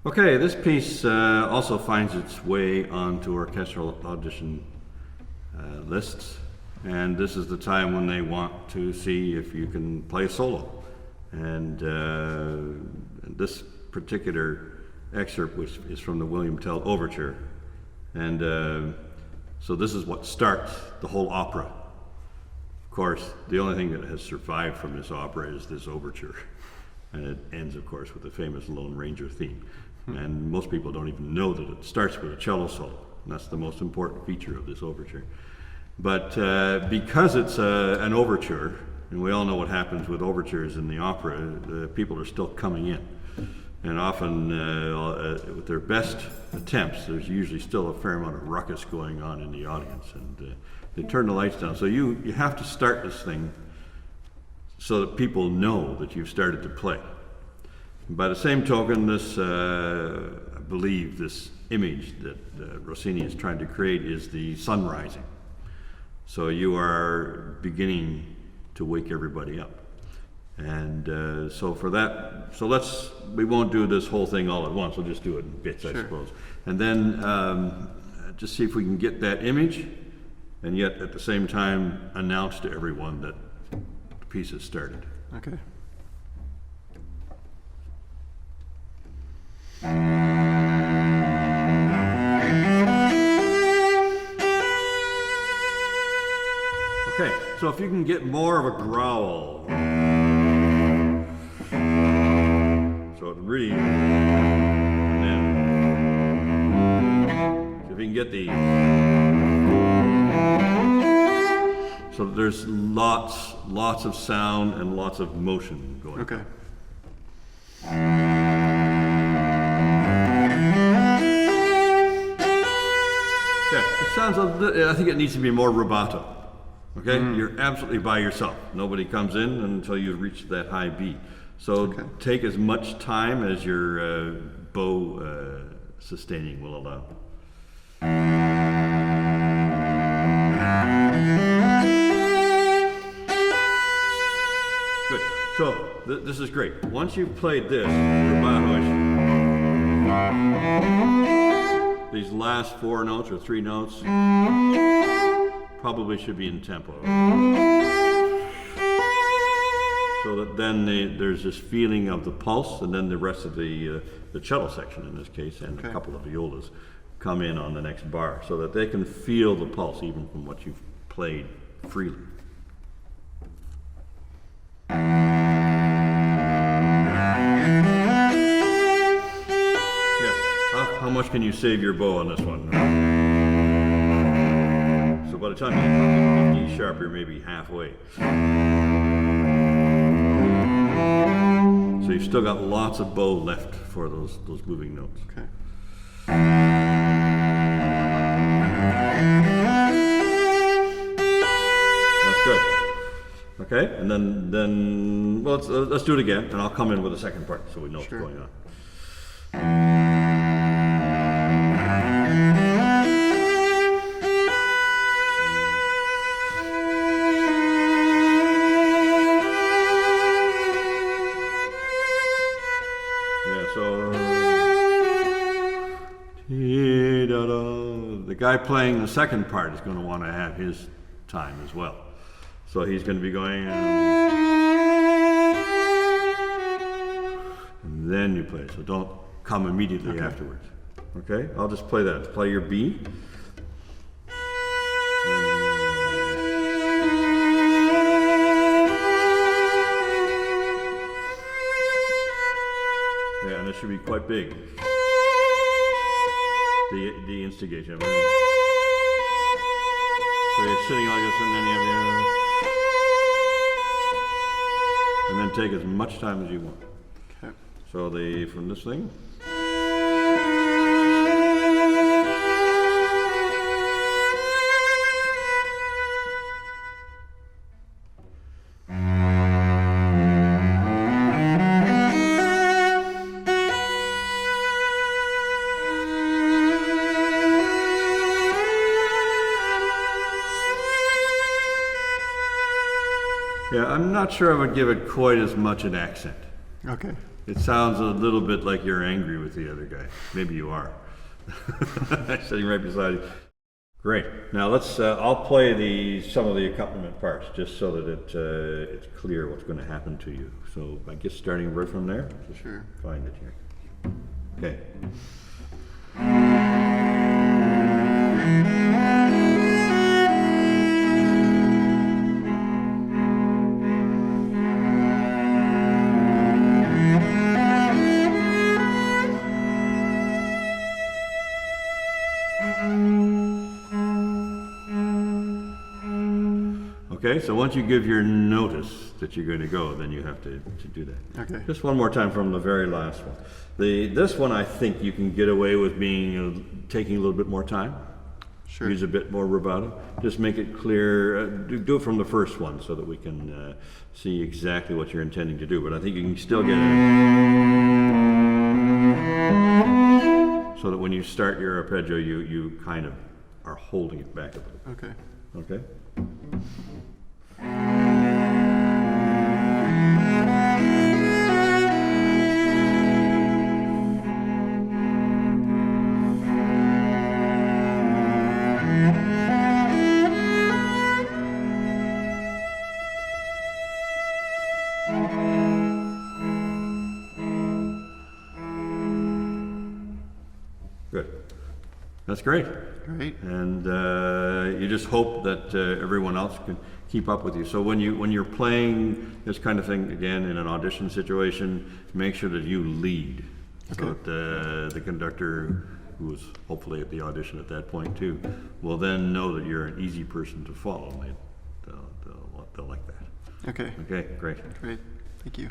Okay, this piece also finds its way onto orchestral audition lists, and this is the time when they want to see if you can play a solo. And this particular excerpt is from the William Tell Overture, and so this is what starts the whole opera. Of course, the only thing that has survived from this opera is this overture, and it ends, of course, with the famous Lone Ranger theme. And most people don't even know that it starts with a cello solo. And that's the most important feature of this overture. But because it's an overture, and we all know what happens with overtures in the opera, people are still coming in. And often, with their best attempts, there's usually still a fair amount of ruckus going on in the audience. And they turn the lights down. So you have to start this thing so that people know that you've started to play. By the same token, this, I believe, this image that Rossini is trying to create is the sun rising. So you are beginning to wake everybody up. And so for that, we won't do this whole thing all at once, we'll just do it in bits, I suppose. And then just see if we can get that image, and yet at the same time announce to everyone that the piece has started. Okay. Okay, so if you can get more of a growl, so it really, and then, so if you can get the, so there's lots of sound and lots of motion going. Okay. Yeah, it sounds I think it needs to be more rubato. Okay, you're absolutely by yourself. Nobody comes in until you reach that high B. So take as much time as your bow sustaining will allow. Good. So this is great. Once you've played this rubato, these last 4 notes or 3 notes probably should be in tempo. So that then there's this feeling of the pulse, and then the rest of the cello section in this case, and a couple of violas come in on the next bar, so that they can feel the pulse even from what you've played freely. Yeah. How much can you save your bow on this one? So by the time you hit D sharp, you're maybe halfway. So you've still got lots of bow left for those moving notes. Okay. That's good. Okay, and then well, let's do it again, and I'll come in with a second part so we know what's going on. The guy playing the second part is going to want to have his time as well. So he's going to be going, and then you play. So don't come immediately afterwards. Okay? I'll just play that. Play your B. Yeah, and it should be quite big. The instigation. So you're sitting like this, and then you have and then take as much time as you want. Okay. So from this thing. Yeah, I'm not sure I would give it quite as much an accent. Okay. It sounds a little bit like you're angry with the other guy. Maybe you are. Sitting right beside you. Great. Now let's. I'll play some of the accompaniment parts just so that it's clear what's going to happen to you. So I guess starting right from there. Just Sure. Find it here. Okay. Okay, so once you give your notice that you're going to go, then you have to do that. Okay. Just one more time from the very last one. This one I think you can get away with being taking a little bit more time. Sure. Use a bit more rubato. Just make it clear. Do it from the first one so that we can see exactly what you're intending to do. But I think you can still get it so that when you start your arpeggio, you kind of are holding it back a bit. Okay. Okay. Good. That's great. Great. And you just hope that everyone else can keep up with you. So when you're playing this kind of thing again in an audition situation, make sure that you lead, so that the conductor, who is hopefully at the audition at that point too, will then know that you're an easy person to follow. They'll like that. Okay. Okay, great. Great. Thank you.